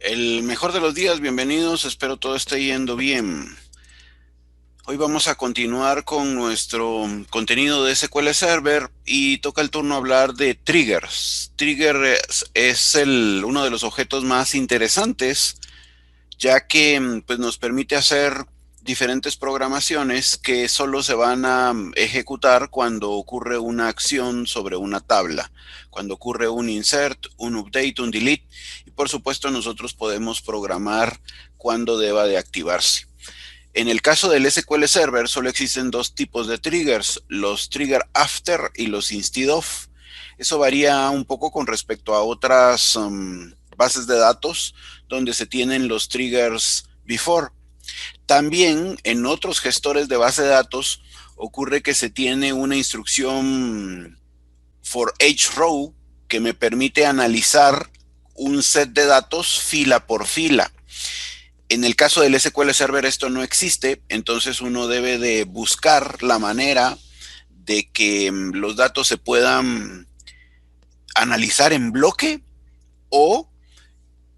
El mejor de los días, bienvenidos, espero todo esté yendo bien. Hoy vamos a continuar con nuestro contenido de SQL Server y toca el turno hablar de triggers. Trigger es uno de los objetos más interesantes, ya que pues, nos permite hacer diferentes programaciones que solo se van a ejecutar cuando ocurre una acción sobre una tabla, cuando ocurre un insert, un update, un delete, y por supuesto nosotros podemos programar cuándo deba de activarse. En el caso del SQL Server solo existen dos tipos de triggers, los trigger after y los instead of. Eso varía un poco con respecto a otras bases de datos donde se tienen los triggers before. También en otros gestores de base de datos ocurre que se tiene una instrucción for each row que me permite analizar un set de datos fila por fila. En el caso del SQL Server esto no existe, entonces uno debe de buscar la manera de que los datos se puedan analizar en bloque o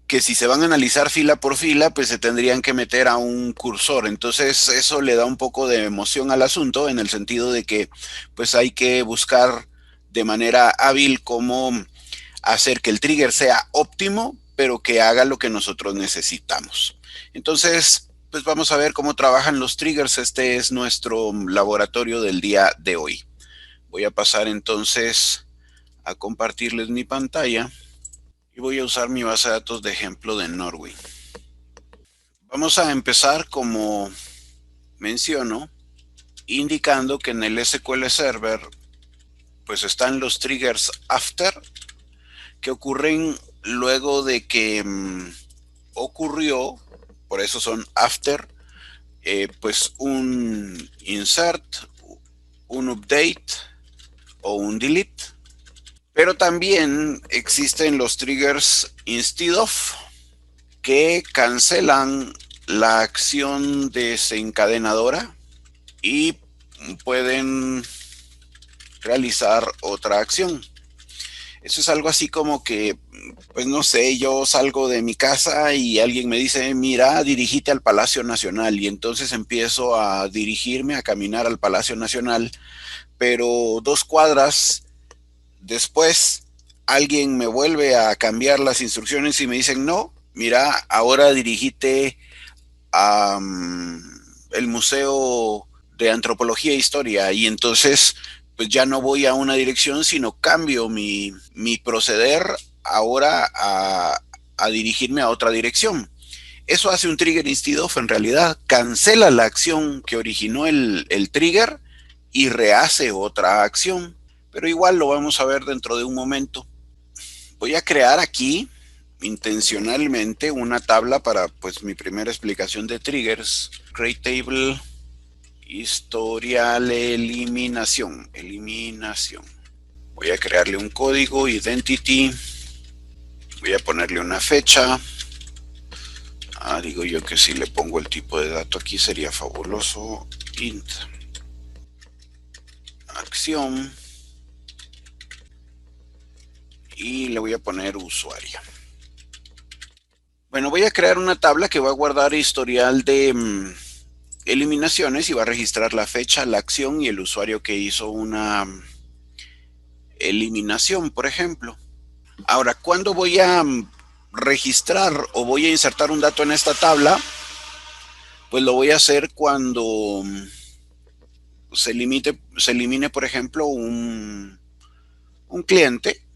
que si se van a analizar fila por fila, pues se tendrían que meter a un cursor. Entonces eso le da un poco de emoción al asunto en el sentido de que pues hay que buscar de manera hábil cómo hacer que el trigger sea óptimo, pero que haga lo que nosotros necesitamos. Entonces, pues vamos a ver cómo trabajan los triggers. Este es nuestro laboratorio del día de hoy. Voy a pasar entonces a compartirles mi pantalla y voy a usar mi base de datos de ejemplo de Norway. Vamos a empezar como menciono, indicando que en el SQL Server pues están los triggers after que ocurren luego de que ocurrió, por eso son after, pues un insert, un update o un delete. Pero también existen los triggers instead of que cancelan la acción desencadenadora y pueden realizar otra acción. Eso es algo así como que, pues no sé, yo salgo de mi casa y alguien me dice, mira, dirígete al Palacio Nacional. Y entonces empiezo a dirigirme, a caminar al Palacio Nacional, pero 2 cuadras después alguien me vuelve a cambiar las instrucciones y me dicen, no, mira, ahora dirígete a el Museo de Antropología e Historia. Y entonces pues ya no voy a una dirección, sino cambio mi proceder ahora a dirigirme a otra dirección. Eso hace un trigger instead of, en realidad cancela la acción que originó el trigger y rehace otra acción. Pero igual lo vamos a ver dentro de un momento. Voy a crear aquí intencionalmente una tabla para pues mi primera explicación de triggers. Create table, historial, eliminación. Voy a crearle un código, identity. Voy a ponerle una fecha. Digo yo que si le pongo el tipo de dato aquí sería fabuloso. Int. Acción. Y le voy a poner usuario. Bueno, voy a crear una tabla que va a guardar historial de eliminaciones y va a registrar la fecha, la acción y el usuario que hizo una eliminación, por ejemplo. Ahora, ¿cuándo voy a registrar o voy a insertar un dato en esta tabla? Pues lo voy a hacer cuando se elimine, por ejemplo, un cliente.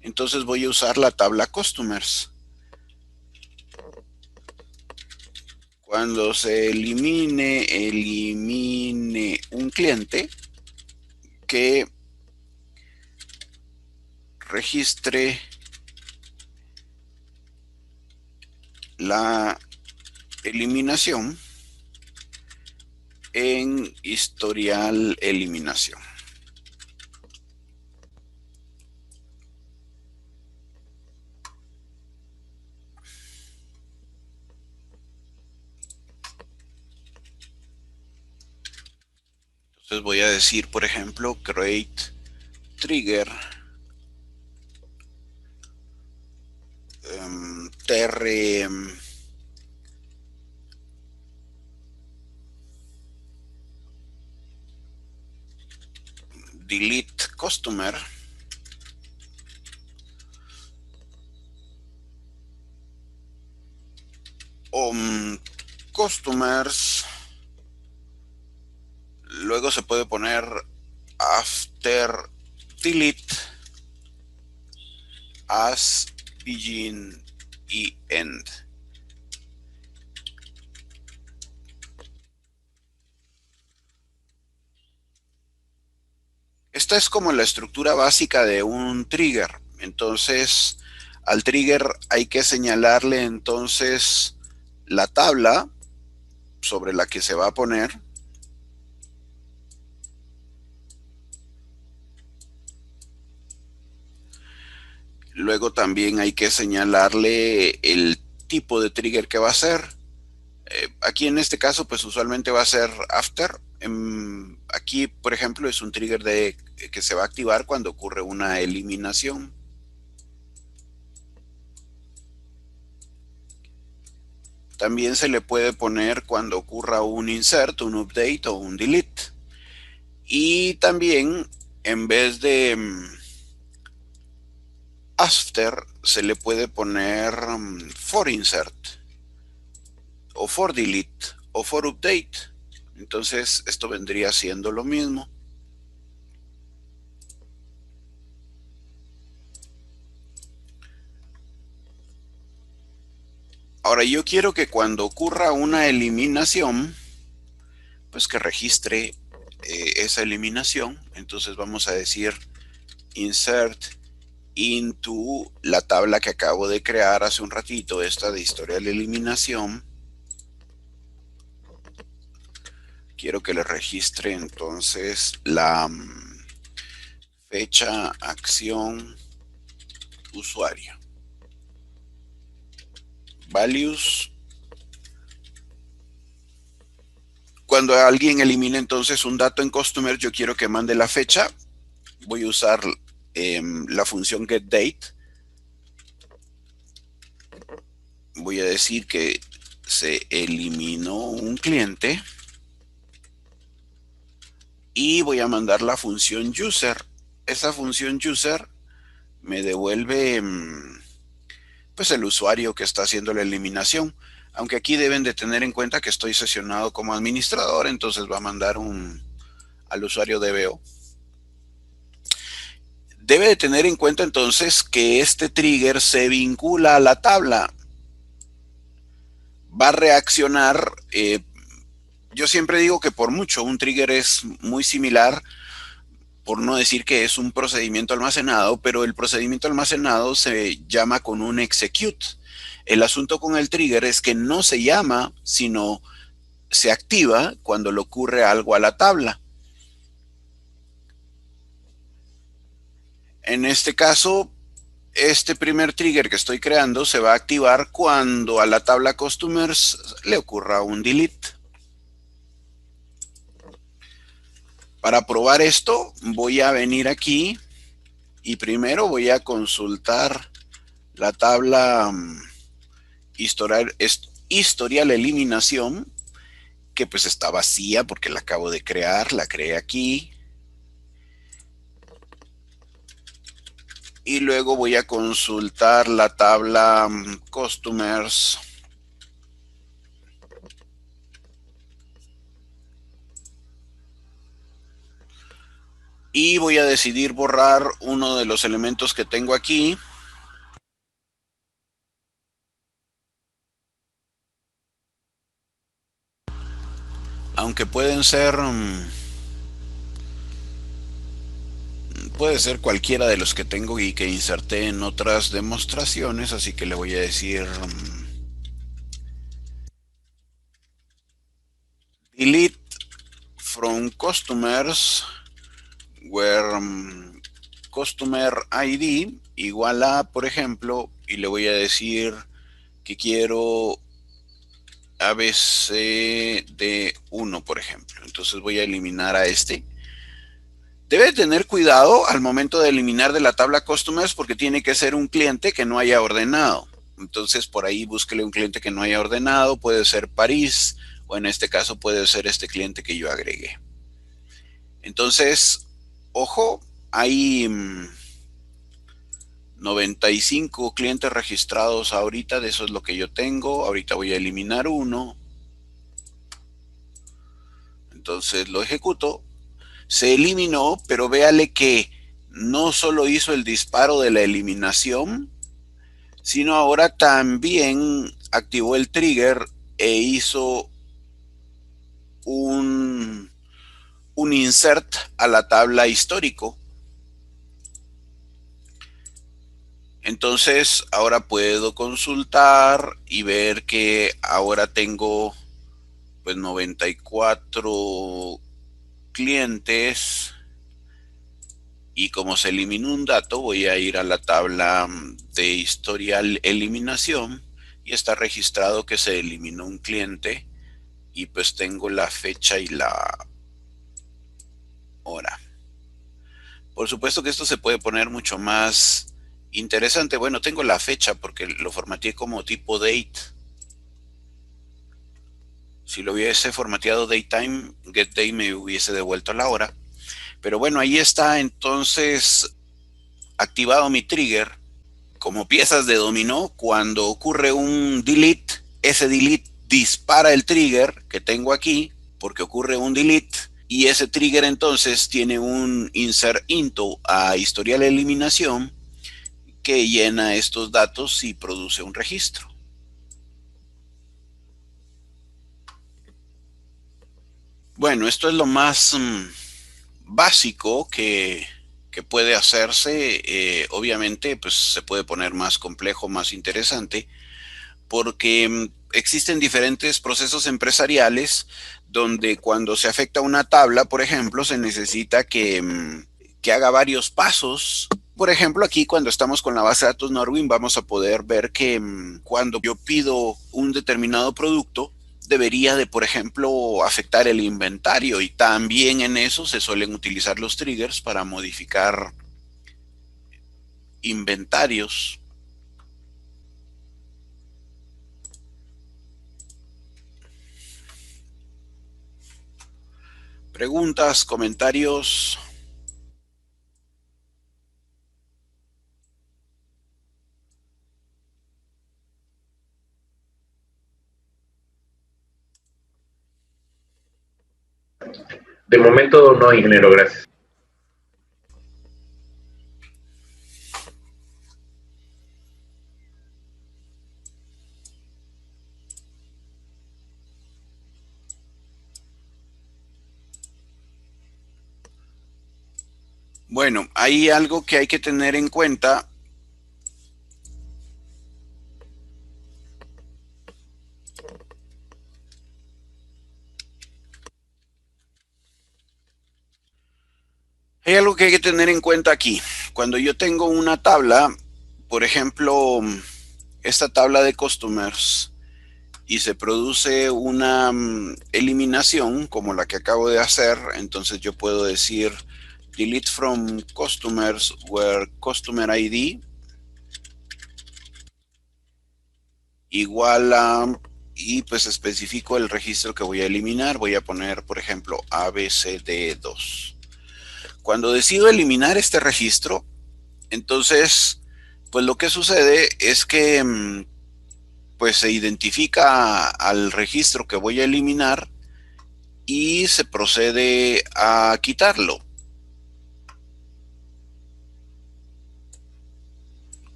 Entonces voy a usar la tabla customers. Cuando se elimine un cliente que registre la eliminación en historial eliminación. Entonces voy a decir, por ejemplo, create trigger after delete customer, o customers, luego se puede poner after delete as begin y end. Esta es como la estructura básica de un trigger. Entonces, al trigger hay que señalarle entonces la tabla sobre la que se va a poner. Luego también hay que señalarle el tipo de trigger que va a ser. Aquí en este caso, pues usualmente va a ser after. Aquí, por ejemplo, es un trigger que se va a activar cuando ocurre una eliminación. También se le puede poner cuando ocurra un insert, un update o un delete. Y también, en vez de after, se le puede poner for insert, o for delete, o for update. Entonces, esto vendría siendo lo mismo. Ahora, yo quiero que cuando ocurra una eliminación, pues que registre esa eliminación. Entonces vamos a decir insert into la tabla que acabo de crear hace un ratito, esta de historial de eliminación. Quiero que le registre entonces la fecha, acción, usuario. Values. Cuando alguien elimina entonces un dato en customer, yo quiero que mande la fecha. Voy a usar la función getDate. Voy a decir que se eliminó un cliente. Y voy a mandar la función user. Esa función user me devuelve pues el usuario que está haciendo la eliminación. Aunque aquí deben de tener en cuenta que estoy sesionado como administrador, entonces va a mandar al usuario DBO. Debe de tener en cuenta entonces que este trigger se vincula a la tabla. Va a reaccionar, yo siempre digo que por mucho un trigger es muy similar, por no decir que es un procedimiento almacenado, pero el procedimiento almacenado se llama con un execute. El asunto con el trigger es que no se llama, sino se activa cuando le ocurre algo a la tabla. En este caso, este primer trigger que estoy creando se va a activar cuando a la tabla customers le ocurra un delete. Para probar esto, voy a venir aquí y primero voy a consultar la tabla historial eliminación, que pues está vacía porque la acabo de crear, la creé aquí. Y luego voy a consultar la tabla customers. Y voy a decidir borrar uno de los elementos que tengo aquí. Aunque pueden ser, puede ser cualquiera de los que tengo y que inserté en otras demostraciones, así que le voy a decir delete from customers where customer ID igual a, por ejemplo, y le voy a decir que quiero ABCD1, por ejemplo. Entonces voy a eliminar a este. Debe tener cuidado al momento de eliminar de la tabla customers porque tiene que ser un cliente que no haya ordenado. Entonces por ahí búsquele un cliente que no haya ordenado, puede ser París, o en este caso puede ser este cliente que yo agregué. Entonces, ojo, hay 95 clientes registrados ahorita, de eso es lo que yo tengo. Ahorita voy a eliminar uno. Entonces lo ejecuto. Se eliminó, pero véale que no solo hizo el disparo de la eliminación, sino ahora también activó el trigger e hizo un insert a la tabla histórico. Entonces ahora puedo consultar y ver que ahora tengo pues 94 clientes, y como se eliminó un dato voy a ir a la tabla de historial eliminación y está registrado que se eliminó un cliente, y pues tengo la fecha y la hora. Por supuesto que esto se puede poner mucho más interesante. Bueno, tengo la fecha porque lo formateé como tipo date. Si lo hubiese formateado datetime, getDay me hubiese devuelto la hora. Pero bueno, ahí está entonces activado mi trigger. Como piezas de dominó, cuando ocurre un delete, ese delete dispara el trigger que tengo aquí, porque ocurre un delete, y ese trigger entonces tiene un insert into a historial eliminación que llena estos datos y produce un registro. Bueno, esto es lo más básico que puede hacerse. Obviamente, pues se puede poner más complejo, más interesante, porque existen diferentes procesos empresariales donde cuando se afecta una tabla, por ejemplo, se necesita que haga varios pasos. Por ejemplo, aquí cuando estamos con la base de datos Norwin vamos a poder ver que cuando yo pido un determinado producto, debería de, por ejemplo, afectar el inventario, y también en eso se suelen utilizar los triggers para modificar inventarios. Preguntas, comentarios. De momento no, ingeniero, gracias. Bueno, hay algo que hay que tener en cuenta. Hay algo que hay que tener en cuenta aquí. Cuando yo tengo una tabla, por ejemplo, esta tabla de customers, y se produce una eliminación como la que acabo de hacer, entonces yo puedo decir delete from customers where customer ID igual a, y pues especifico el registro que voy a eliminar. Voy a poner, por ejemplo, ABCD2. Cuando decido eliminar este registro, entonces, pues lo que sucede es que pues se identifica al registro que voy a eliminar y se procede a quitarlo.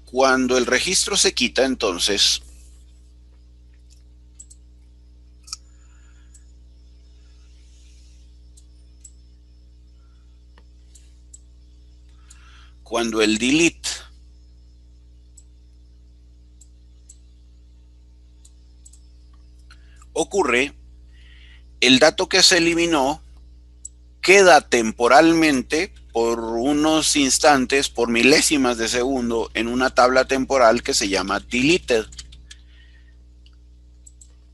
Cuando el registro se quita, entonces cuando el delete ocurre, el dato que se eliminó queda temporalmente por unos instantes, por milésimas de segundo, en una tabla temporal que se llama deleted.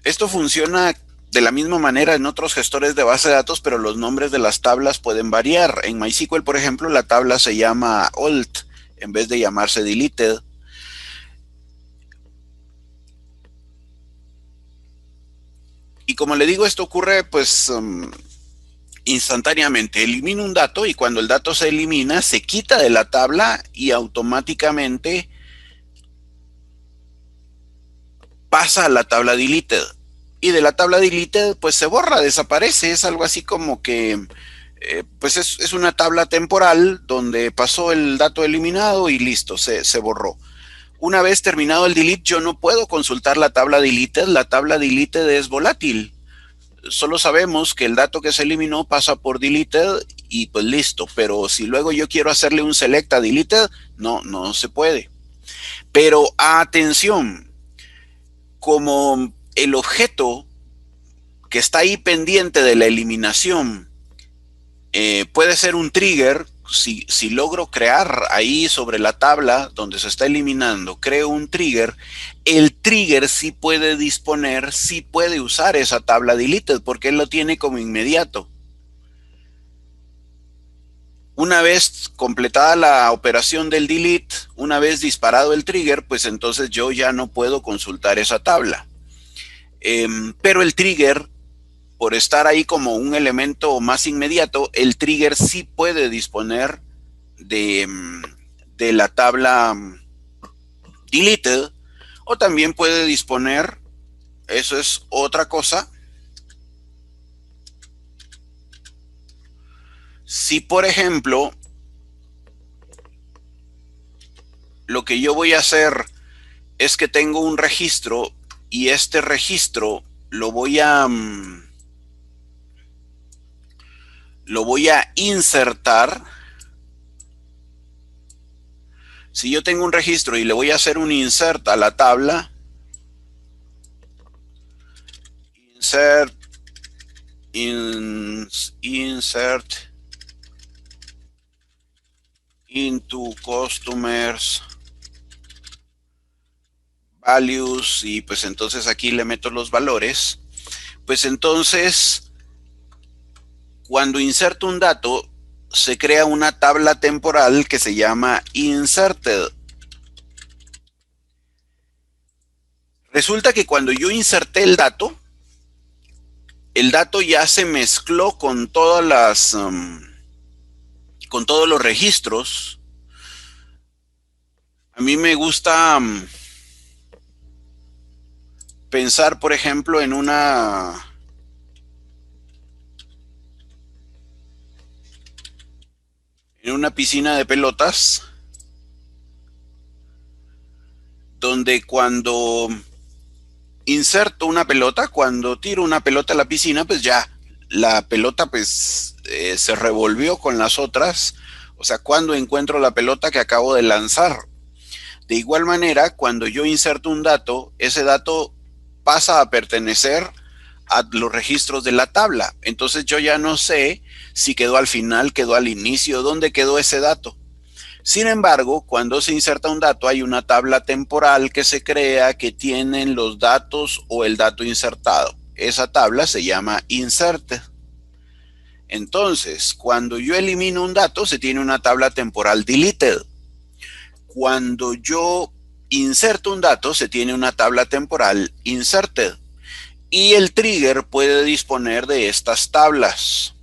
Esto funciona de la misma manera en otros gestores de base de datos, pero los nombres de las tablas pueden variar. En MySQL, por ejemplo, la tabla se llama old en vez de llamarse deleted. Y como le digo, esto ocurre pues instantáneamente. Elimino un dato y cuando el dato se elimina, se quita de la tabla y automáticamente pasa a la tabla deleted. Y de la tabla deleted, pues se borra, desaparece. Es algo así como que, pues es una tabla temporal donde pasó el dato eliminado y listo, se borró. Una vez terminado el delete, yo no puedo consultar la tabla deleted. La tabla deleted es volátil. Solo sabemos que el dato que se eliminó pasa por deleted y pues listo. Pero si luego yo quiero hacerle un select a deleted, no se puede. Pero atención, como el objeto que está ahí pendiente de la eliminación puede ser un trigger, si logro crear ahí sobre la tabla donde se está eliminando, creo un trigger, el trigger sí puede disponer, sí puede usar esa tabla deleted porque él lo tiene como inmediato. Una vez completada la operación del delete, una vez disparado el trigger, pues entonces yo ya no puedo consultar esa tabla. Pero el trigger, por estar ahí como un elemento más inmediato, el trigger sí puede disponer de, de la tabla deleted o también puede disponer, eso es otra cosa, si por ejemplo lo que yo voy a hacer es que tengo un registro y este registro lo voy a insertar. Si yo tengo un registro y le voy a hacer un insert a la tabla, insert, insert into customers values y pues entonces aquí le meto los valores, pues entonces cuando inserto un dato se crea una tabla temporal que se llama inserted. Resulta que cuando yo inserté el dato ya se mezcló con todas las con todos los registros. A mí me gusta pensar, por ejemplo, en una piscina de pelotas, donde cuando inserto una pelota, cuando tiro una pelota a la piscina, pues ya la pelota pues se revolvió con las otras. O sea, cuando encuentro la pelota que acabo de lanzar. De igual manera, cuando yo inserto un dato, ese dato pasa a pertenecer a los registros de la tabla. Entonces yo ya no sé si quedó al final, quedó al inicio, dónde quedó ese dato. Sin embargo, cuando se inserta un dato, hay una tabla temporal que se crea que tienen los datos o el dato insertado. Esa tabla se llama inserted. Entonces, cuando yo elimino un dato, se tiene una tabla temporal deleted. Cuando yo inserto un dato, se tiene una tabla temporal inserted. Y el trigger puede disponer de estas tablas.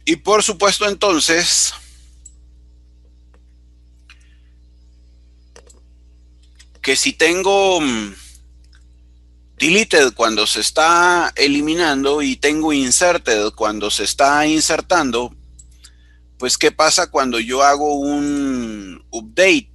Y por supuesto entonces, que si tengo deleted cuando se está eliminando y tengo inserted cuando se está insertando, pues ¿qué pasa cuando yo hago un update?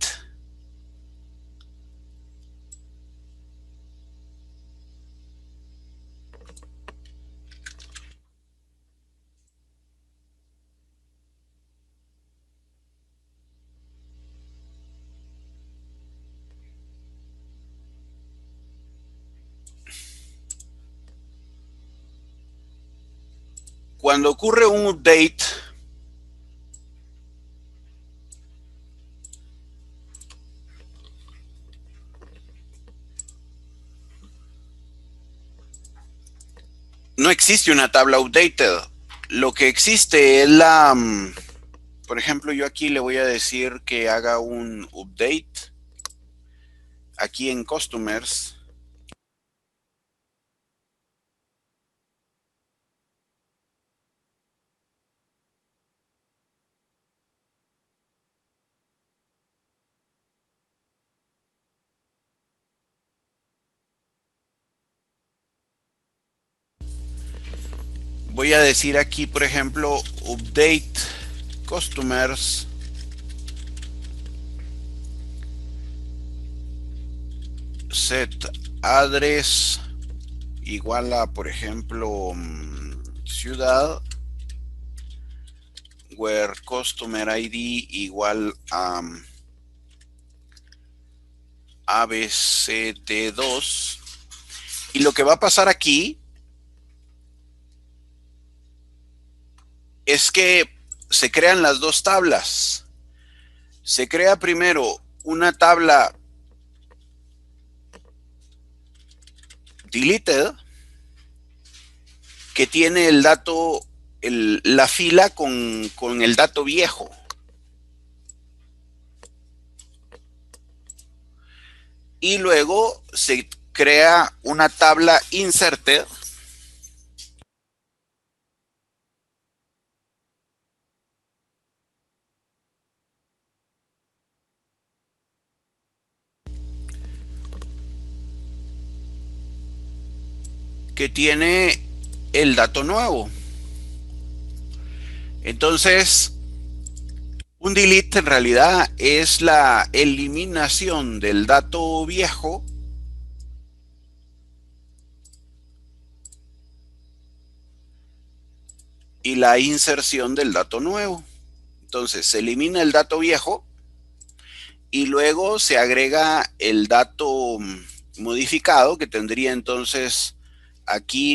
Cuando ocurre un update, no existe una tabla updated. Lo que existe es la, por ejemplo, yo aquí le voy a decir que haga un update aquí en customers. Voy a decir aquí, por ejemplo, update customers set address igual a, por ejemplo, ciudad, where customer ID igual a abcd2. Y lo que va a pasar aquí es que se crean las dos tablas. Se crea primero una tabla deleted que tiene el dato, la fila con el dato viejo. Y luego se crea una tabla inserted que tiene el dato nuevo. Entonces, un delete en realidad es la eliminación del dato viejo y la inserción del dato nuevo. Entonces, se elimina el dato viejo y luego se agrega el dato modificado, que tendría entonces aquí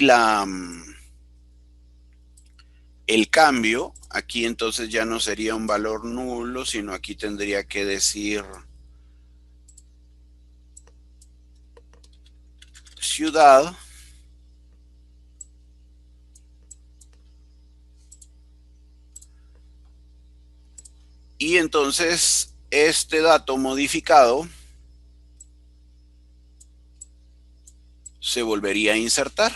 el cambio. Aquí entonces ya no sería un valor nulo, sino aquí tendría que decir ciudad. Y entonces este dato modificado se volvería a insertar.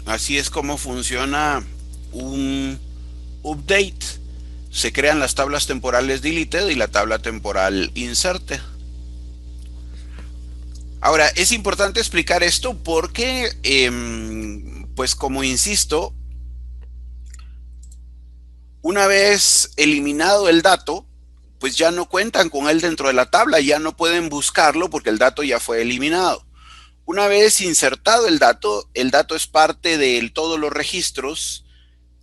Así es como funciona un update. Se crean las tablas temporales deleted y la tabla temporal inserted. Ahora, es importante explicar esto porque, pues como insisto, una vez eliminado el dato, pues ya no cuentan con él dentro de la tabla, ya no pueden buscarlo porque el dato ya fue eliminado. Una vez insertado el dato es parte de todos los registros.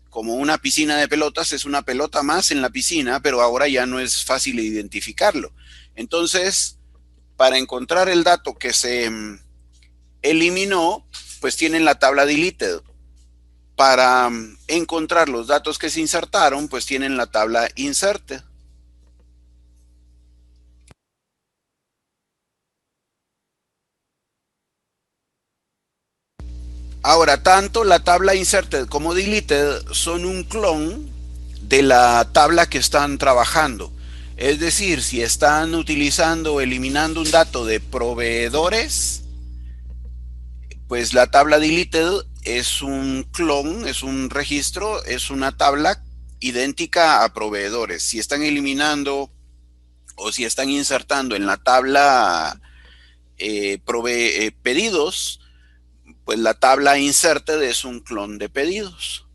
Como una piscina de pelotas, es una pelota más en la piscina, pero ahora ya no es fácil identificarlo. Entonces, para encontrar el dato que se eliminó, pues tienen la tabla deleted. Para encontrar los datos que se insertaron, pues tienen la tabla inserted. Ahora, tanto la tabla inserted como deleted son un clon de la tabla que están trabajando. Es decir, si están utilizando o eliminando un dato de proveedores, pues la tabla deleted es un clon, es un registro, es una tabla idéntica a proveedores. Si están eliminando o si están insertando en la tabla pedidos, pues la tabla inserted es un clon de pedidos.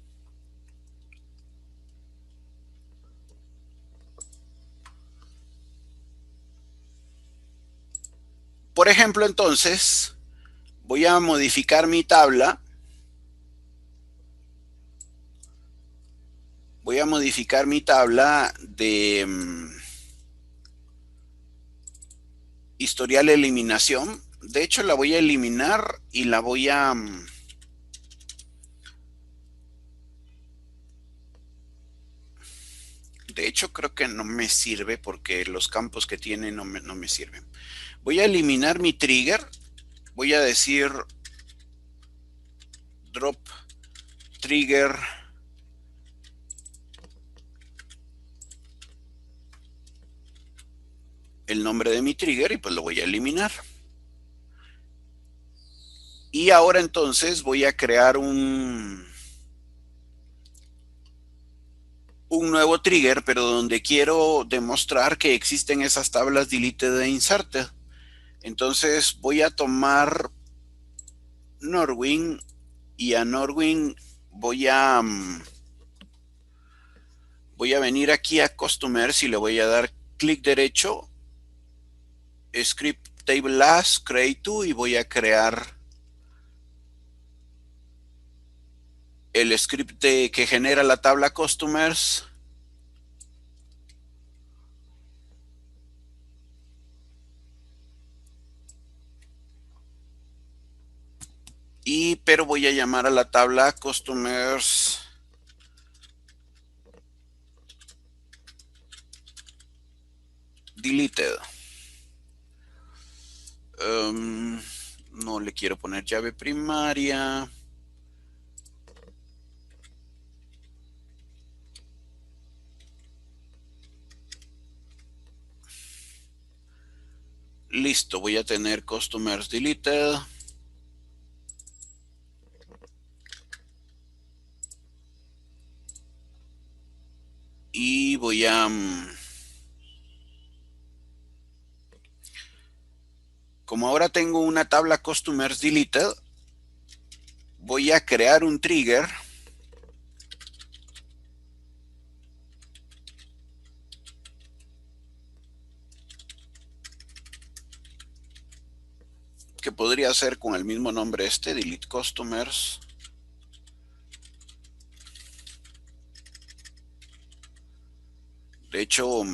Por ejemplo, entonces, voy a modificar mi tabla. Voy a modificar mi tabla historial eliminación. De hecho, la voy a eliminar y la voy a... De hecho, creo que no me sirve porque los campos que tiene no me sirven. Voy a eliminar mi trigger. Voy a decir drop trigger el nombre de mi trigger y pues lo voy a eliminar. Y ahora entonces voy a crear un nuevo trigger, pero donde quiero demostrar que existen esas tablas deleted e inserted. Entonces voy a tomar Norwin y a Norwin voy a venir aquí a Customers y le voy a dar clic derecho, Script Table As, Create To, y voy a crear el script que genera la tabla Customers. Pero voy a llamar a la tabla Customers Deleted. No le quiero poner llave primaria. Listo, voy a tener Customers Deleted. Y voy a... como ahora tengo una tabla Customers Deleted, voy a crear un trigger que podría ser con el mismo nombre Delete Customers. De hecho,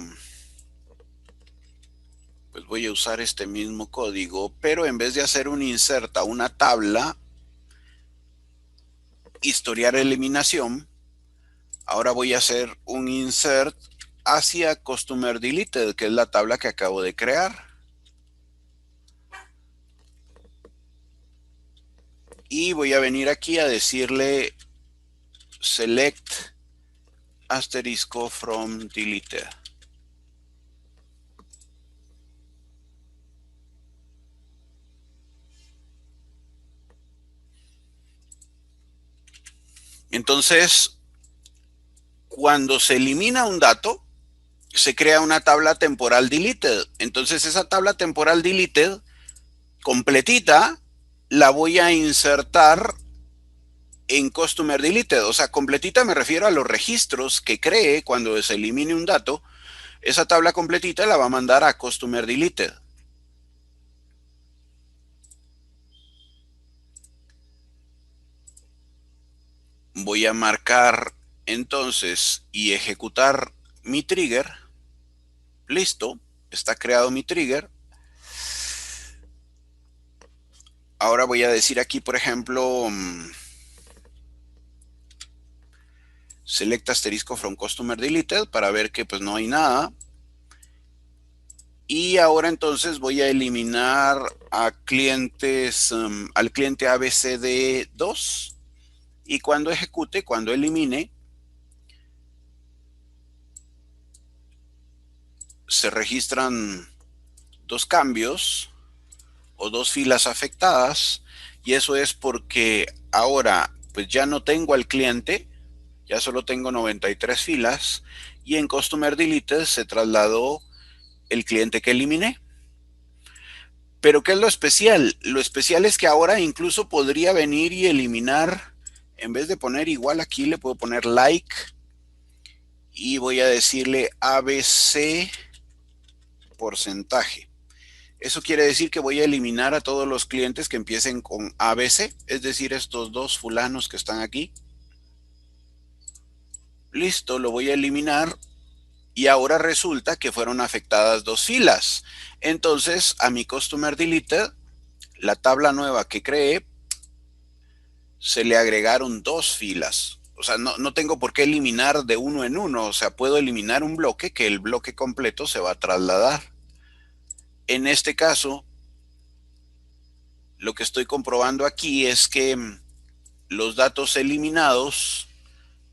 pues voy a usar este mismo código, pero en vez de hacer un insert a una tabla, historial eliminación, ahora voy a hacer un insert hacia Customer Deleted, que es la tabla que acabo de crear. Y voy a venir aquí a decirle select asterisco from deleted. Entonces, cuando se elimina un dato, se crea una tabla temporal deleted. Entonces, esa tabla temporal deleted completita la voy a insertar en Customer Deleted. O sea, completita me refiero a los registros que cree cuando se elimine un dato. Esa tabla completita la va a mandar a Customer Deleted. Voy a marcar entonces y ejecutar mi trigger. Listo, está creado mi trigger. Ahora voy a decir aquí, por ejemplo, select asterisco from customer deleted para ver que pues no hay nada. Y ahora entonces voy a eliminar a clientes, al cliente ABCD2. Y cuando ejecute, cuando elimine, se registran dos cambios o dos filas afectadas, y eso es porque ahora pues ya no tengo al cliente, ya solo tengo 93 filas, y en Customer Deleted se trasladó el cliente que eliminé. Pero ¿qué es lo especial? Lo especial es que ahora incluso podría venir y eliminar, en vez de poner igual aquí, le puedo poner like, y voy a decirle ABC porcentaje. Eso quiere decir que voy a eliminar a todos los clientes que empiecen con ABC, es decir, estos dos fulanos que están aquí. Listo, lo voy a eliminar. y ahora resulta que fueron afectadas dos filas. Entonces a mi customer deleted, la tabla nueva que creé, se le agregaron dos filas. O sea, no tengo por qué eliminar de uno en uno. O sea, puedo eliminar un bloque que el bloque completo se va a trasladar. En este caso, lo que estoy comprobando aquí es que los datos eliminados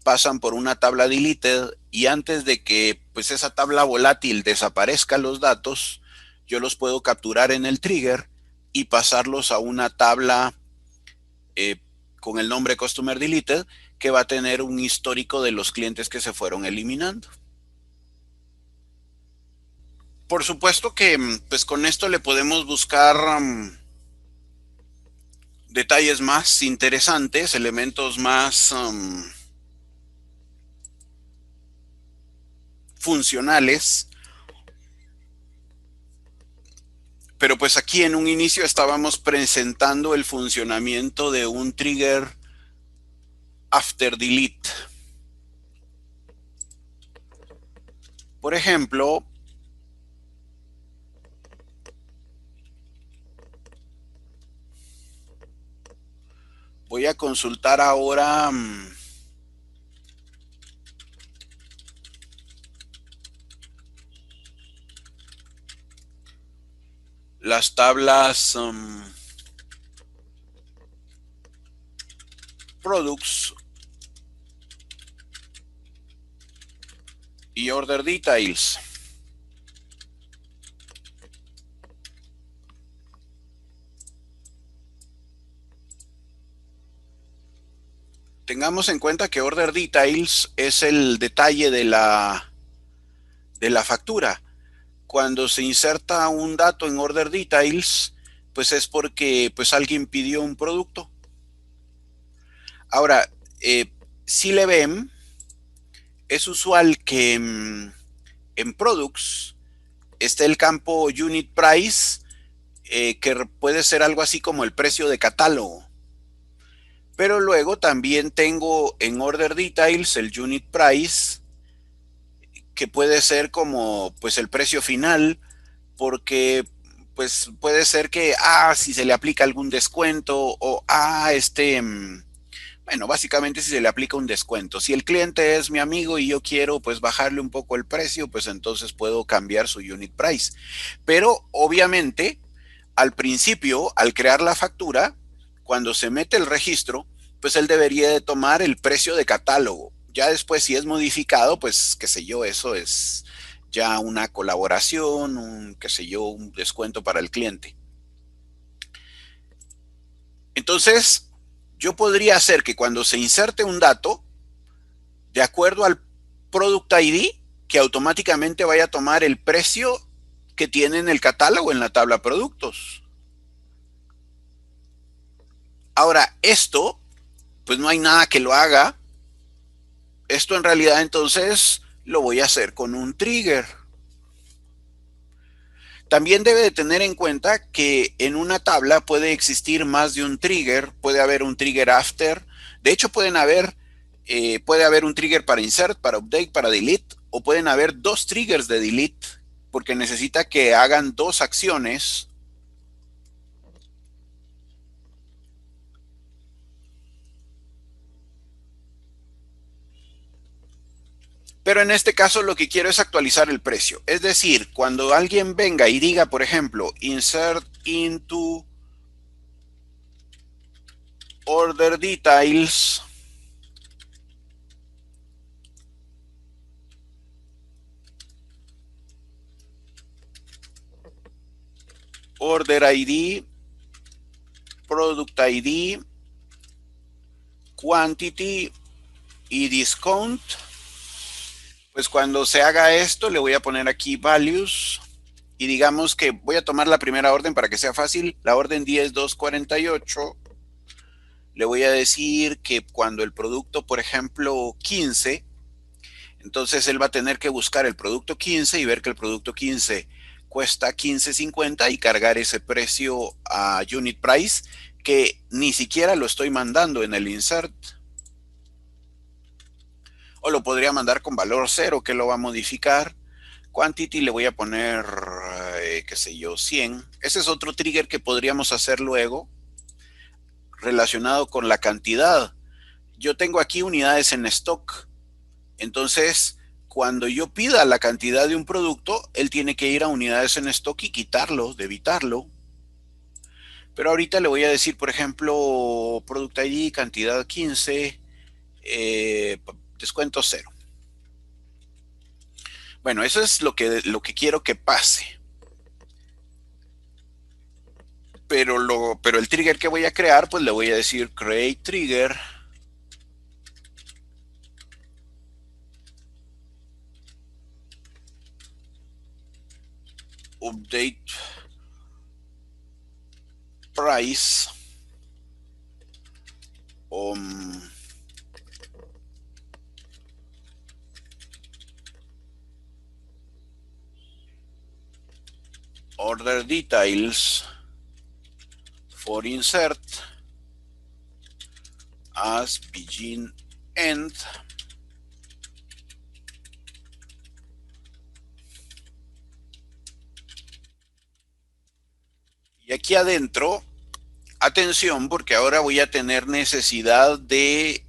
pasan por una tabla deleted y antes de que pues esa tabla volátil desaparezca los datos, yo los puedo capturar en el trigger y pasarlos a una tabla eh, con el nombre Customer Deleted que va a tener un histórico de los clientes que se fueron eliminando. Por supuesto que pues con esto le podemos buscar detalles más interesantes, elementos más funcionales, pero pues aquí en un inicio estábamos presentando el funcionamiento de un trigger after delete. Por ejemplo, voy a consultar ahora las tablas products y order details. Tengamos en cuenta que order details es el detalle de la factura. Cuando se inserta un dato en order details, pues es porque pues alguien pidió un producto. Ahora, si le ven, es usual que en products esté el campo unit price, que puede ser algo así como el precio de catálogo. Pero luego también tengo en order details el unit price, que puede ser como pues el precio final, porque pues puede ser que si se le aplica algún descuento o bueno, básicamente si se le aplica un descuento. Si el cliente es mi amigo y yo quiero pues bajarle un poco el precio, pues entonces puedo cambiar su unit price. Pero obviamente al principio, al crear la factura, cuando se mete el registro, pues él debería de tomar el precio de catálogo. Ya después, si es modificado, pues qué sé yo, eso es ya una colaboración, qué sé yo, un descuento para el cliente. Entonces, yo podría hacer que cuando se inserte un dato, de acuerdo al Product ID, que automáticamente vaya a tomar el precio que tiene en el catálogo en la tabla productos. Ahora, esto, pues no hay nada que lo haga. Esto en realidad entonces lo voy a hacer con un trigger. También debe de tener en cuenta que en una tabla puede existir más de un trigger, puede haber un trigger after, de hecho puede haber un trigger para insert, para update, para delete, o pueden haber dos triggers de delete, porque necesita que hagan dos acciones. Pero en este caso lo que quiero es actualizar el precio. Es decir, cuando alguien venga y diga, por ejemplo, insert into order details, order ID, product ID, quantity y discount, pues cuando se haga esto le voy a poner aquí values y digamos que voy a tomar la primera orden para que sea fácil, la orden 10248. Le voy a decir que cuando el producto, por ejemplo, 15, entonces él va a tener que buscar el producto 15 y ver que el producto 15 cuesta 15.50 y cargar ese precio a unit price, que ni siquiera lo estoy mandando en el insert. O lo podría mandar con valor cero, que lo va a modificar. Quantity le voy a poner, qué sé yo, 100. Ese es otro trigger que podríamos hacer luego relacionado con la cantidad. Yo tengo aquí unidades en stock. Entonces, cuando yo pida la cantidad de un producto, él tiene que ir a unidades en stock y quitarlo, debitarlo. Pero ahorita le voy a decir, por ejemplo, Product ID, cantidad 15, descuento 0. Bueno, eso es lo que quiero que pase. Pero el trigger que voy a crear, pues le voy a decir create trigger. Update price. Order details for insert as begin end. Y aquí adentro, atención, porque ahora voy a tener necesidad de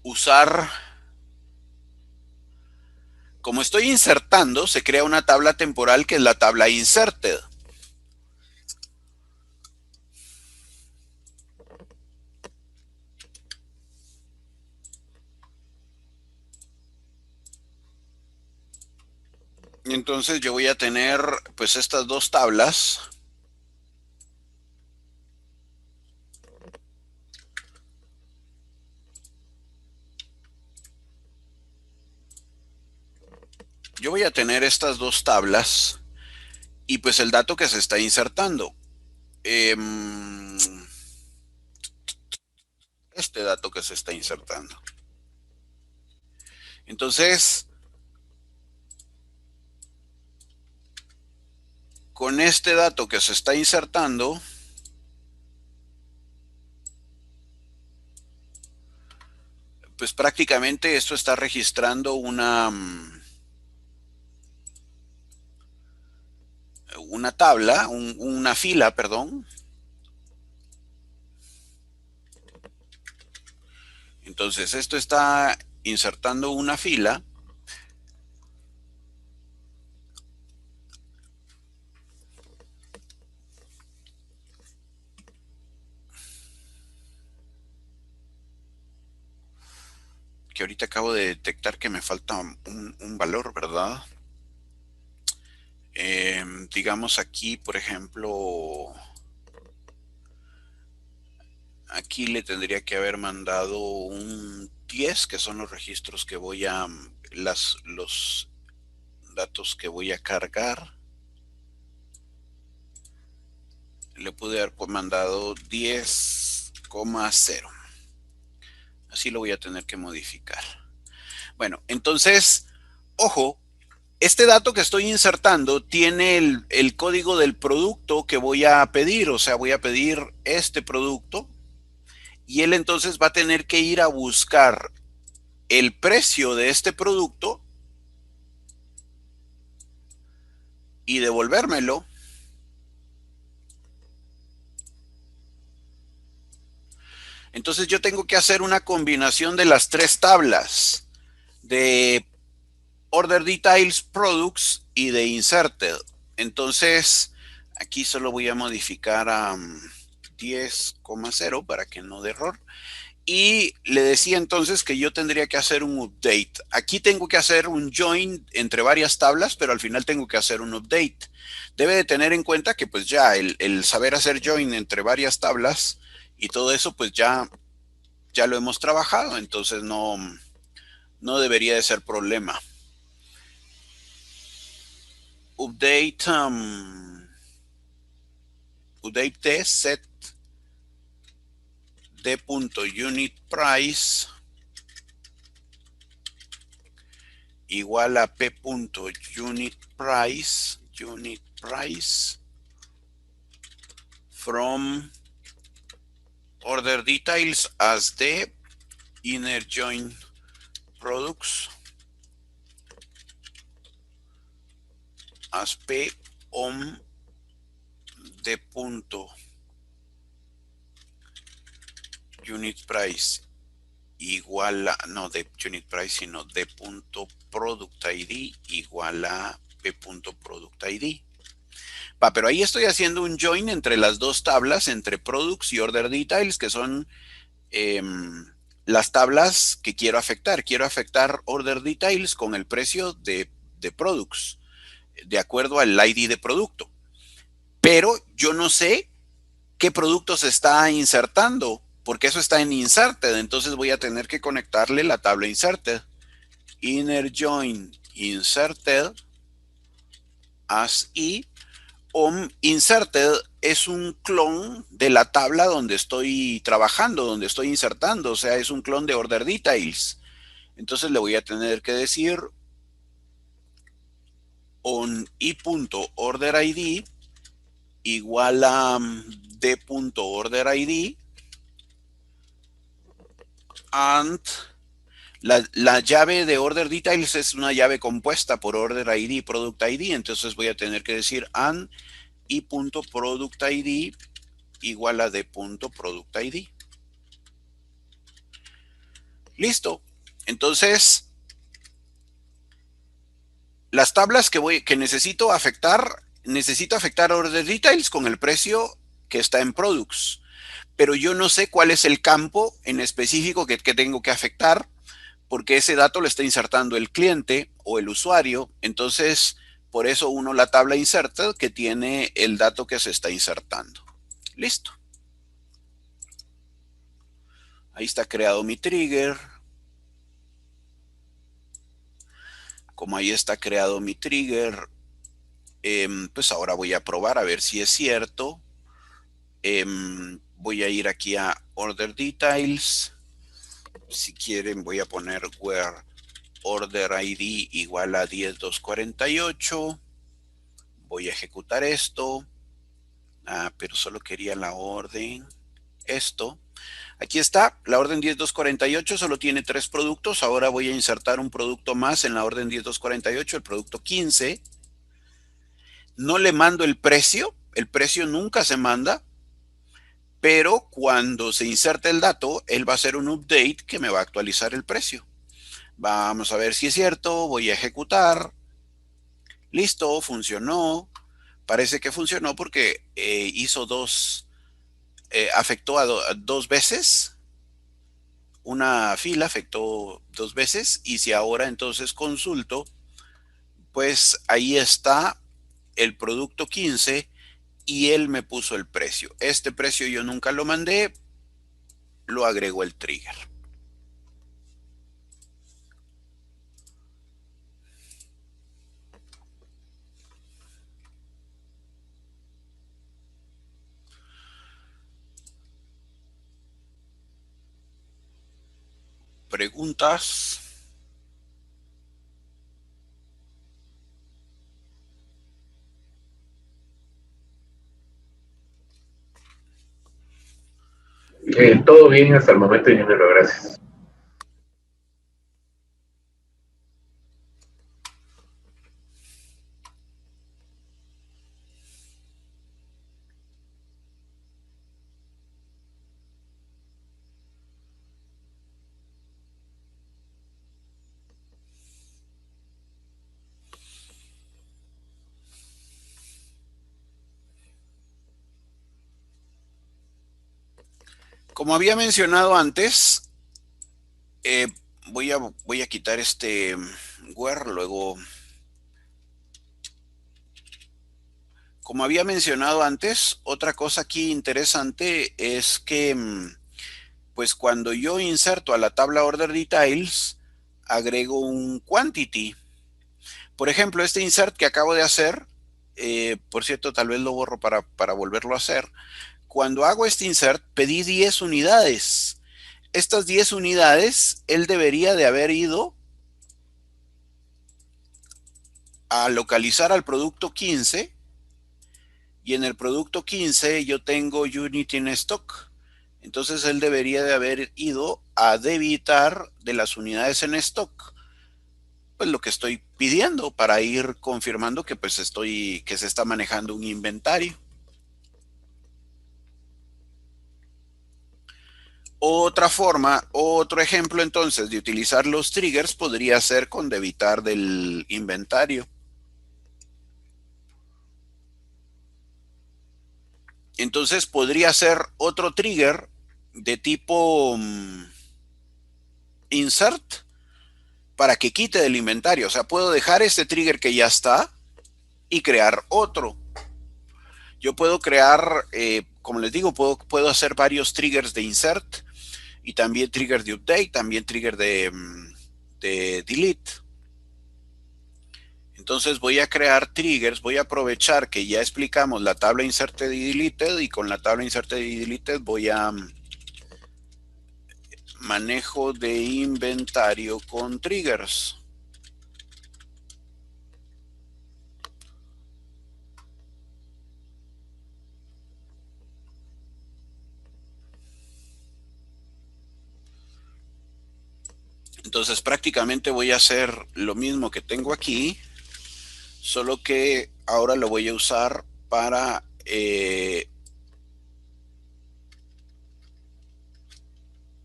usar, como estoy insertando, se crea una tabla temporal que es la tabla inserted. Y entonces yo voy a tener pues estas dos tablas. Yo voy a tener estas dos tablas y pues el dato que se está insertando. Este dato que se está insertando. Entonces, con este dato que se está insertando, pues prácticamente esto está registrando una tabla, una fila, perdón. Entonces esto está insertando una fila. Que ahorita acabo de detectar que me falta un valor, ¿verdad? Digamos aquí, por ejemplo, aquí le tendría que haber mandado un 10, que son los registros que voy a, los datos que voy a cargar. Le pude haber mandado 10,0. Así lo voy a tener que modificar. Bueno, entonces, ojo, este dato que estoy insertando tiene el código del producto que voy a pedir. O sea, voy a pedir este producto y él entonces va a tener que ir a buscar el precio de este producto y devolvérmelo. Entonces yo tengo que hacer una combinación de las tres tablas de Order Details, Products y de Inserted. Entonces aquí solo voy a modificar a 10,0 para que no dé error. Y le decía entonces que yo tendría que hacer un update. Aquí tengo que hacer un join entre varias tablas, pero al final tengo que hacer un update. Debe de tener en cuenta que pues ya el saber hacer join entre varias tablas y todo eso pues ya lo hemos trabajado, entonces no debería de ser problema. Update update set d.unit price igual a p.unit price unit price from order details as the inner join products as p on de punto unit price igual a, no de unit price, sino de punto product ID igual a p punto product ID. Pero ahí estoy haciendo un join entre las dos tablas, entre products y order details, que son las tablas que quiero afectar. Quiero afectar order details con el precio de products, de acuerdo al ID de producto. Pero yo no sé qué producto se está insertando, porque eso está en inserted. Entonces voy a tener que conectarle la tabla inserted. Inner join inserted as i. Inserted es un clon de la tabla donde estoy trabajando, donde estoy insertando, o sea, es un clon de order details. Entonces le voy a tener que decir on i.orderID igual a d.orderID and la llave de order details es una llave compuesta por order ID y product ID, entonces voy a tener que decir and i.productID igual a d.productID. Listo. Entonces, las tablas que necesito afectar order details con el precio que está en products, pero yo no sé cuál es el campo en específico que tengo que afectar, porque ese dato lo está insertando el cliente o el usuario. Entonces, por eso uno la tabla inserted que tiene el dato que se está insertando. Listo. Ahí está creado mi trigger. Como ahí está creado mi trigger, pues ahora voy a probar a ver si es cierto. Voy a ir aquí a Order Details. Si quieren voy a poner where order ID igual a 10248. Voy a ejecutar esto. Pero solo quería la orden. Esto. Aquí está, la orden 10248 solo tiene 3 productos. Ahora voy a insertar un producto más en la orden 10248, el producto 15. No le mando el precio nunca se manda, pero cuando se inserte el dato, él va a hacer un update que me va a actualizar el precio. Vamos a ver si es cierto, voy a ejecutar. Listo, funcionó. Parece que funcionó porque hizo afectó a dos veces. Una fila afectó 2 veces, y si ahora entonces consulto, pues ahí está el producto 15 y él me puso el precio. Este precio yo nunca lo mandé, lo agregó el trigger. ¿Preguntas? Todo bien hasta el momento, Junior, gracias. Como había mencionado antes, voy a quitar este where, luego. Como había mencionado antes, otra cosa aquí interesante es que pues cuando yo inserto a la tabla order details, agrego un quantity. Por ejemplo, este insert que acabo de hacer, por cierto, tal vez lo borro para volverlo a hacer. Cuando hago este insert, pedí 10 unidades. Estas 10 unidades, él debería de haber ido a localizar al producto 15 y en el producto 15 yo tengo Unity in stock. Entonces él debería de haber ido a debitar de las unidades en stock, pues lo que estoy pidiendo para ir confirmando que pues que se está manejando un inventario. Otra forma, otro ejemplo entonces de utilizar los triggers podría ser con debitar del inventario. Entonces podría ser otro trigger de tipo insert para que quite del inventario. O sea, puedo dejar este trigger que ya está y crear otro. Yo puedo crear, como les digo, puedo hacer varios triggers de insert y también trigger de update, también trigger de delete. Entonces voy a crear triggers, voy a aprovechar que ya explicamos la tabla inserted y deleted, y con la tabla inserted y deleted voy a manejo de inventario con triggers. Entonces prácticamente voy a hacer lo mismo que tengo aquí, solo que ahora lo voy a usar para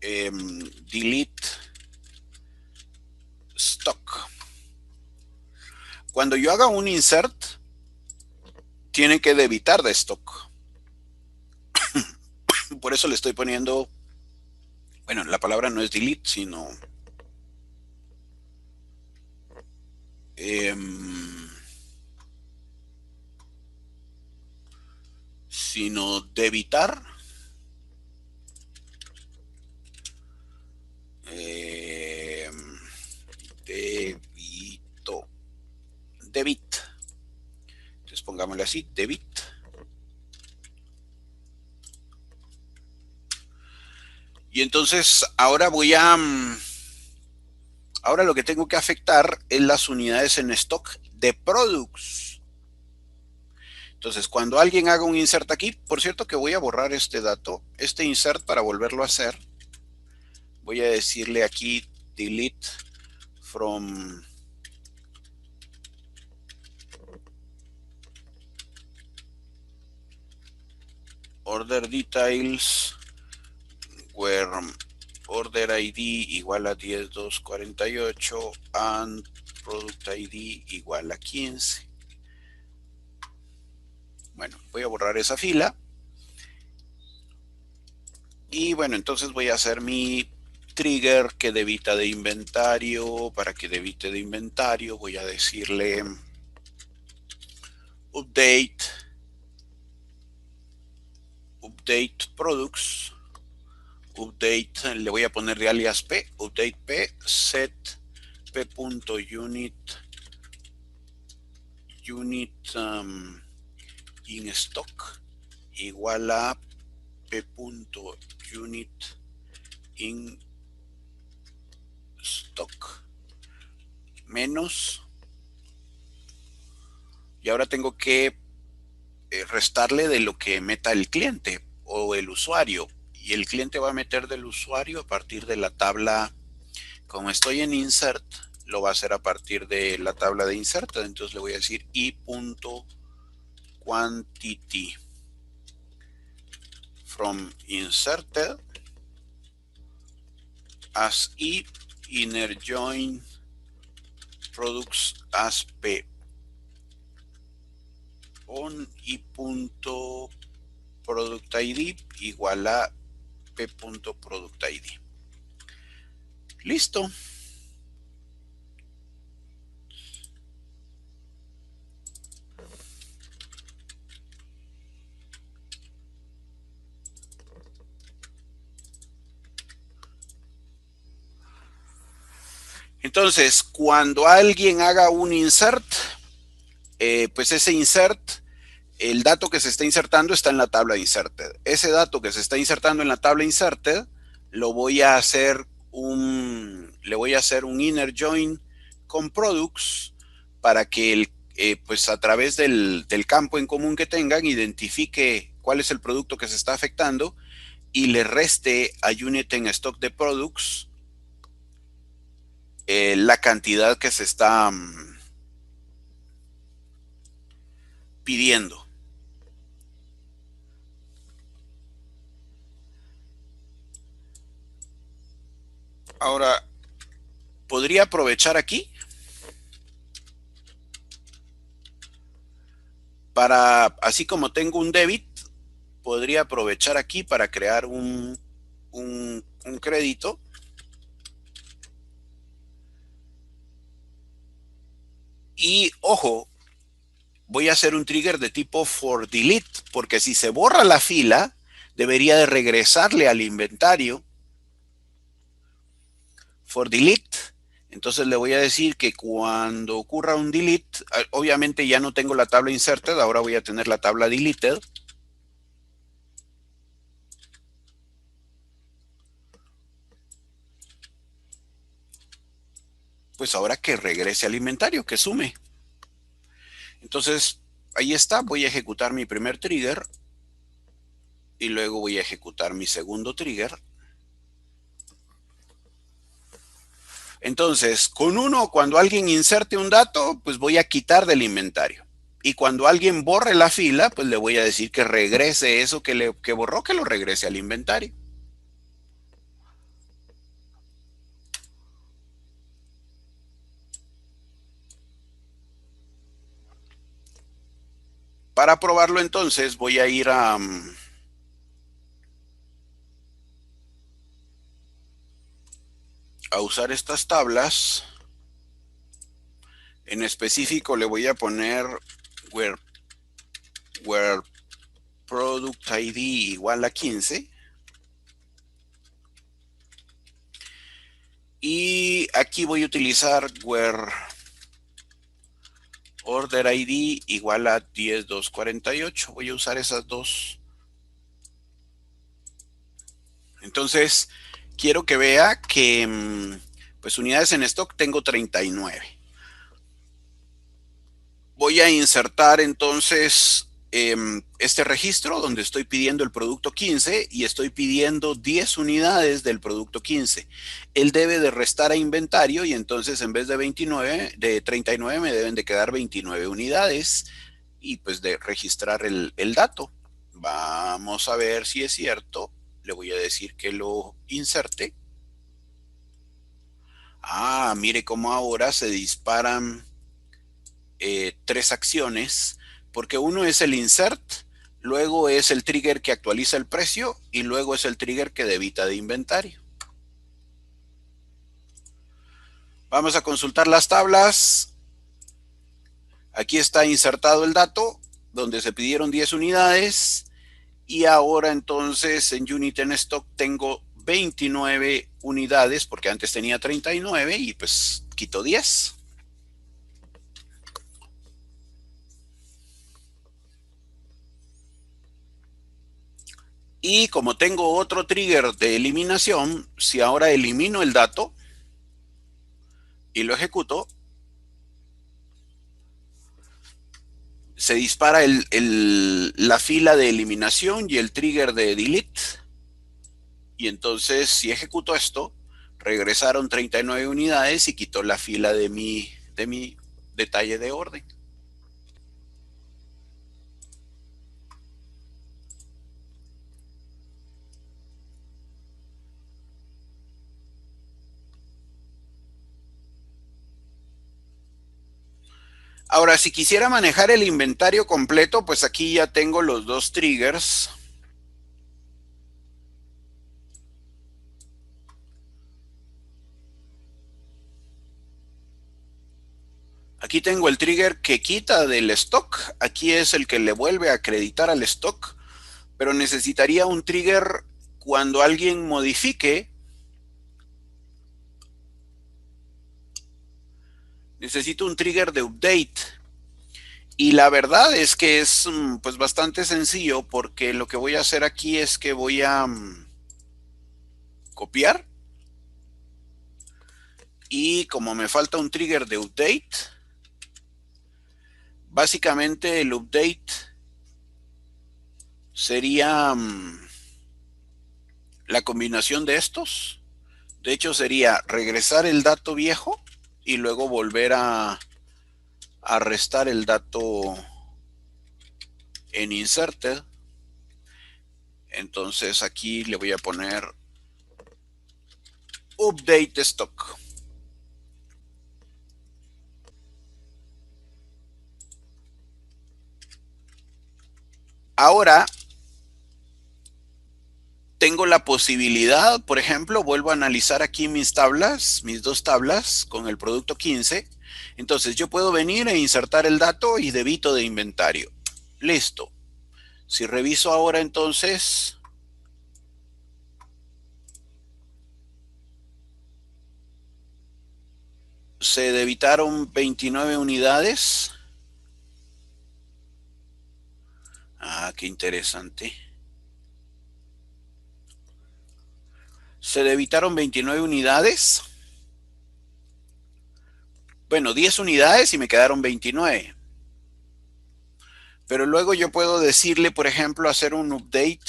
delete stock. Cuando yo haga un insert, tiene que debitar de stock. Por eso le estoy poniendo, bueno, la palabra no es delete, sino debitar. Debit. Entonces pongámosle así, debit. Y entonces ahora ahora lo que tengo que afectar es las unidades en stock de products. Entonces cuando alguien haga un insert aquí, por cierto que voy a borrar este dato, este insert para volverlo a hacer, voy a decirle aquí delete from order details where order ID igual a 10248 and product ID igual a 15. Bueno, voy a borrar esa fila. Y bueno, entonces voy a hacer mi trigger que debita de inventario. Para que debite de inventario voy a decirle update products, update, le voy a poner de alias p, update p, set p.unit in stock igual a p.unit in stock menos, y ahora tengo que restarle de lo que meta el cliente o el usuario, y el cliente va a meter del usuario a partir de la tabla. Como estoy en insert, lo va a hacer a partir de la tabla de insert. Entonces le voy a decir i.quantity from inserted as i inner join products as p on i.product ID igual a p.product ID. Listo. Entonces, cuando alguien haga un insert, pues ese insert, el dato que se está insertando está en la tabla inserted. Ese dato que se está insertando en la tabla inserted, lo voy a hacer le voy a hacer un inner join con products para que pues a través del campo en común que tengan, identifique cuál es el producto que se está afectando y le reste a Unit en Stock de Products la cantidad que se está pidiendo. Ahora, podría aprovechar aquí para, así como tengo un debit, podría aprovechar aquí para crear un crédito. Y ojo, voy a hacer un trigger de tipo for delete, porque si se borra la fila, debería de regresarle al inventario. For delete, entonces le voy a decir que cuando ocurra un delete, obviamente ya no tengo la tabla inserted, ahora voy a tener la tabla deleted. Pues ahora que regrese al inventario, que sume. Entonces, ahí está, voy a ejecutar mi primer trigger y luego voy a ejecutar mi segundo trigger. Entonces, con uno, cuando alguien inserte un dato, pues voy a quitar del inventario. Y cuando alguien borre la fila, pues le voy a decir que regrese eso que borró, que lo regrese al inventario. Para probarlo entonces voy a ir a usar estas tablas. En específico le voy a poner where product ID igual a 15. Y aquí voy a utilizar where order ID igual a 10248. Voy a usar esas dos. Entonces, quiero que vea que pues unidades en stock tengo 39. Voy a insertar entonces este registro donde estoy pidiendo el producto 15 y estoy pidiendo 10 unidades del producto 15. Él debe de restar a inventario y entonces en vez de 29, de 39 me deben de quedar 29 unidades y pues de registrar el dato. Vamos a ver si es cierto. Le voy a decir que lo inserte. Ah, mire cómo ahora se disparan tres acciones, porque uno es el insert, luego es el trigger que actualiza el precio y luego es el trigger que debita de inventario. Vamos a consultar las tablas. Aquí está insertado el dato donde se pidieron 10 unidades y ahora entonces en Unit en Stock tengo 29 unidades porque antes tenía 39 y pues quito 10. Y como tengo otro trigger de eliminación, si ahora elimino el dato y lo ejecuto, se dispara la fila de eliminación y el trigger de delete. Y entonces, si ejecuto esto, regresaron 39 unidades y quitó la fila de mi detalle de orden. Ahora, si quisiera manejar el inventario completo, pues aquí ya tengo los dos triggers. Aquí tengo el trigger que quita del stock. Aquí es el que le vuelve a acreditar al stock. Pero necesitaría un trigger cuando alguien modifique. Necesito un trigger de update. Y la verdad es que es pues bastante sencillo porque lo que voy a hacer aquí es que voy a copiar y como me falta un trigger de update, Básicamente el update sería la combinación de estos. De hecho sería regresar el dato viejo y luego volver a restar el dato en inserted. Entonces aquí le voy a poner update stock. Ahora tengo la posibilidad, por ejemplo, vuelvo a analizar aquí mis tablas, mis dos tablas con el producto 15. Entonces yo puedo venir e insertar el dato y débito de inventario. Listo. Si reviso ahora entonces, se debitaron 29 unidades. Ah, qué interesante. Se debitaron 29 unidades. Bueno, 10 unidades y me quedaron 29. Pero luego yo puedo decirle, por ejemplo, hacer un update.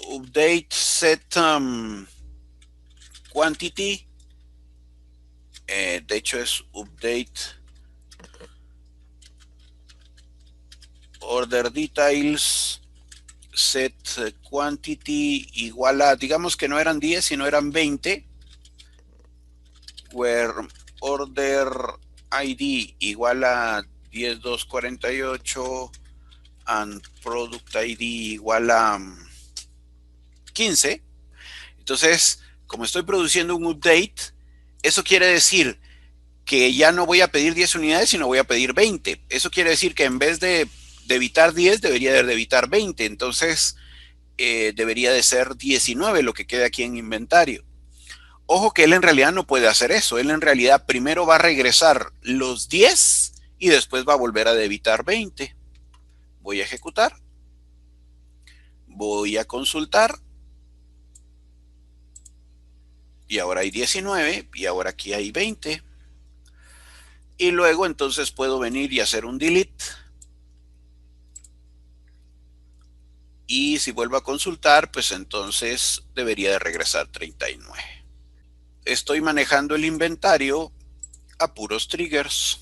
Update set quantity. De hecho es update order details set quantity igual a, digamos que no eran 10, sino eran 20. Where order ID igual a 10248 and product ID igual a 15. Entonces, como estoy produciendo un update, eso quiere decir que ya no voy a pedir 10 unidades, sino voy a pedir 20. Eso quiere decir que en vez de debitar 10, debería de debitar 20. Entonces, debería de ser 19 lo que queda aquí en inventario. Ojo que él en realidad no puede hacer eso. Él en realidad primero va a regresar los 10 y después va a volver a debitar 20. Voy a ejecutar. Voy a consultar. Y ahora hay 19 y ahora aquí hay 20. Y luego entonces puedo venir y hacer un delete. Y si vuelvo a consultar, pues entonces debería de regresar 39. Estoy manejando el inventario a puros triggers.